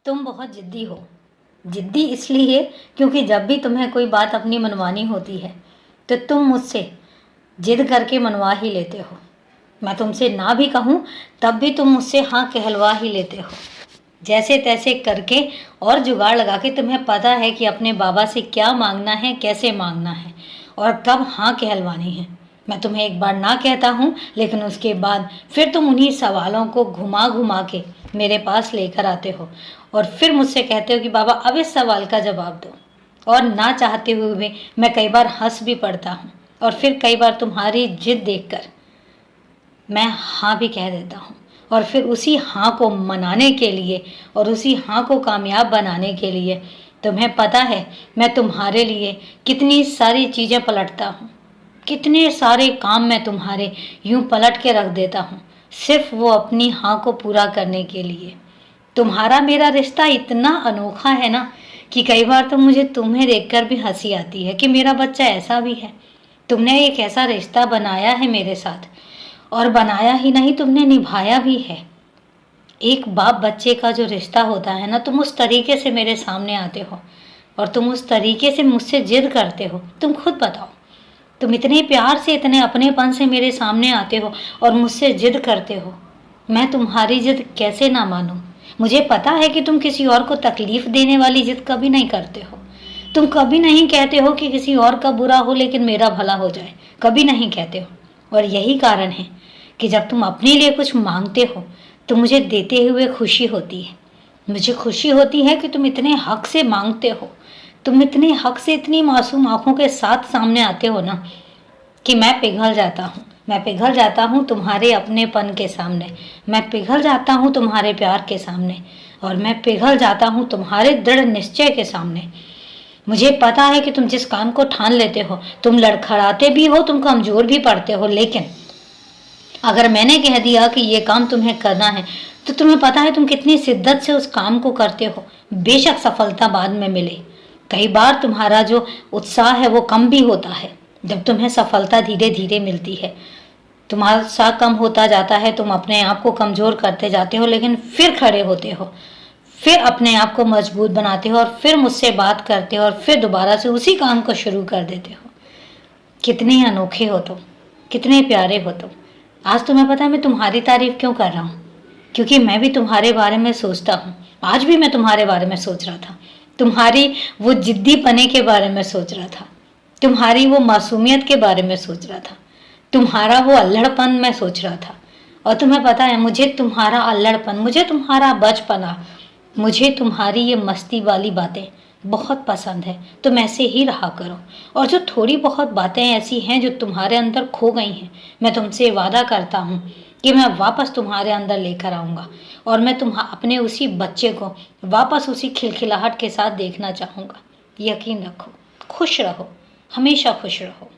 तुम बहुत ज़िद्दी हो। ज़िद्दी इसलिए क्योंकि जब भी तुम्हें कोई बात अपनी मनवानी होती है तो तुम मुझसे ज़िद करके मनवा ही लेते हो। मैं तुमसे ना भी कहूँ तब भी तुम मुझसे हाँ कहलवा ही लेते हो, जैसे तैसे करके और जुगाड़ लगा के। तुम्हें पता है कि अपने बाबा से क्या मांगना है, कैसे मांगना है और कब हाँ कहलवानी है। मैं तुम्हें एक बार ना कहता हूँ, लेकिन उसके बाद फिर तुम उन्हीं सवालों को घुमा घुमा के मेरे पास लेकर आते हो और फिर मुझसे कहते हो कि बाबा अब इस सवाल का जवाब दो। और ना चाहते हुए भी मैं कई बार हंस भी पड़ता हूँ और फिर कई बार तुम्हारी जिद देखकर मैं हाँ भी कह देता हूँ। और फिर उसी हाँ को मनाने के लिए और उसी हाँ को कामयाब बनाने के लिए तुम्हें पता है मैं तुम्हारे लिए कितनी सारी चीज़ें पलटता हूँ, कितने सारे काम मैं तुम्हारे यूं पलट के रख देता हूँ, सिर्फ वो अपनी हाँ को पूरा करने के लिए। तुम्हारा मेरा रिश्ता इतना अनोखा है ना कि कई बार तो मुझे तुम्हें देखकर भी हंसी आती है कि मेरा बच्चा ऐसा भी है। तुमने एक ऐसा रिश्ता बनाया है मेरे साथ, और बनाया ही नहीं तुमने निभाया भी है। एक बाप बच्चे का जो रिश्ता होता है ना, तुम उस तरीके से मेरे सामने आते हो और तुम उस तरीके से मुझसे जिद करते हो। तुम खुद बताओ, तुम इतने प्यार से, इतने अपनेपन से मेरे सामने आते हो और मुझसे जिद करते हो। मैं तुम्हारी जिद कैसे ना मानूं? मुझे पता है कि तुम किसी और को तकलीफ देने वाली जिद कभी नहीं करते हो। तुम कभी नहीं कहते हो कि किसी और का बुरा हो लेकिन मेरा भला हो जाए, कभी नहीं कहते हो। और यही कारण है कि जब तुम अपने लिए कुछ मांगते हो तो मुझे देते हुए खुशी होती है। मुझे खुशी होती है कि तुम इतने हक से मांगते हो, तुम इतने हक से, इतनी मासूम आंखों के साथ सामने आते हो ना कि मैं पिघल जाता हूँ। मैं पिघल जाता हूँ तुम्हारे अपनेपन के सामने, मैं पिघल जाता हूँ तुम्हारे प्यार के सामने, और मैं पिघल जाता हूँ तुम्हारे दृढ़ निश्चय के सामने। मुझे पता है कि तुम जिस काम को ठान लेते हो, तुम लड़खड़ाते भी हो, तुम कमज़ोर भी पड़ते हो, लेकिन अगर मैंने कह दिया कि ये काम तुम्हें करना है तो तुम्हें पता है तुम कितनी शिद्दत से उस काम को करते हो। बेशक सफलता बाद में मिले, कई बार तुम्हारा जो उत्साह है वो कम भी होता है। जब तुम्हें सफलता धीरे धीरे मिलती है, तुम्हारा उत्साह कम होता जाता है, तुम अपने आप को कमज़ोर करते जाते हो, लेकिन फिर खड़े होते हो, फिर अपने आप को मजबूत बनाते हो और फिर मुझसे बात करते हो और फिर दोबारा से उसी काम को शुरू कर देते हो। कितने अनोखे हो तुम, कितने प्यारे हो तुम। आज तुम्हें पता है मैं तुम्हारी तारीफ क्यों कर रहा हूँ? क्योंकि मैं भी तुम्हारे बारे में सोचता हूँ। आज भी मैं तुम्हारे बारे में सोच रहा था, तुम्हारी वो जिद्दी पने के बारे में सोच रहा था, तुम्हारी वो मासूमियत के बारे में सोच रहा था, तुम्हारा वो अल्हड़पन मैं सोच रहा था। और तुम्हें पता है मुझे तुम्हारा अल्हड़पन, मुझे तुम्हारा बचपना, मुझे तुम्हारी ये मस्ती वाली बातें बहुत पसंद है। तुम ऐसे ही रहा करो। और जो थोड़ी बहुत बातें ऐसी हैं जो तुम्हारे अंदर खो गई हैं, मैं तुमसे वादा करता हूँ कि मैं वापस तुम्हारे अंदर लेकर आऊँगा और मैं अपने उसी बच्चे को वापस उसी खिलखिलाहट के साथ देखना चाहूँगा। यकीन रखो, खुश रहो, हमेशा खुश रहो।